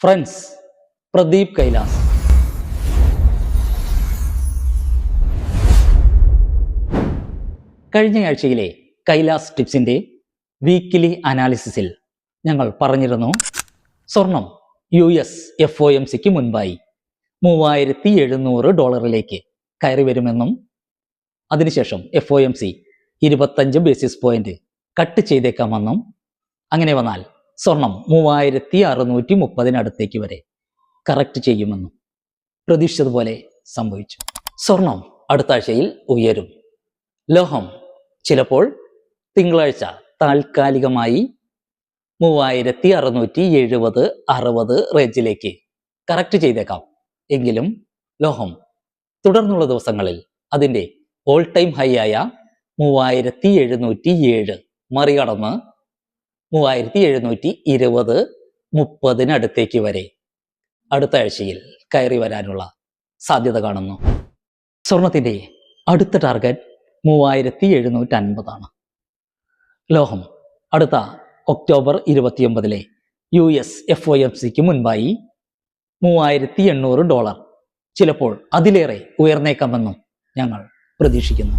Friends, Pradeep Kailas. കഴിഞ്ഞയാഴ്ചയിലെ Kailas ടിപ്സിന്റെ weekly അനാലിസിസിൽ ഞങ്ങൾ പറഞ്ഞിരുന്നു, സ്വർണം FOMCക്ക് മുൻപായി $3700 കയറി വരുമെന്നും അതിനുശേഷം FOMC 25 ബേസിസ് പോയിന്റ് കട്ട് ചെയ്തേക്കാമെന്നും, അങ്ങനെ വന്നാൽ സ്വർണം 3630 വരെ കറക്റ്റ് ചെയ്യുമെന്നും പ്രതീക്ഷിച്ചതുപോലെ സംഭവിച്ചു. സ്വർണം അടുത്ത ആഴ്ചയിൽ ഉയരും. ലോഹം ചിലപ്പോൾ തിങ്കളാഴ്ച താൽക്കാലികമായി 3670-60 റേഞ്ചിലേക്ക് കറക്റ്റ് ചെയ്തേക്കാം. എങ്കിലും ലോഹം തുടർന്നുള്ള ദിവസങ്ങളിൽ അതിൻ്റെ ഓൾ ടൈം ഹൈ ആയ 3707 മറികടന്ന് 3720-30 വരെ അടുത്ത ആഴ്ചയിൽ കയറി വരാനുള്ള സാധ്യത കാണുന്നു. സ്വർണത്തിൻ്റെ അടുത്ത ടാർഗറ്റ് 3750 ലോഹം അടുത്ത ഒക്ടോബർ 29 FOMCക്ക് മുൻപായി $3800, ചിലപ്പോൾ അതിലേറെ ഉയർന്നേക്കാമെന്നും ഞങ്ങൾ പ്രതീക്ഷിക്കുന്നു.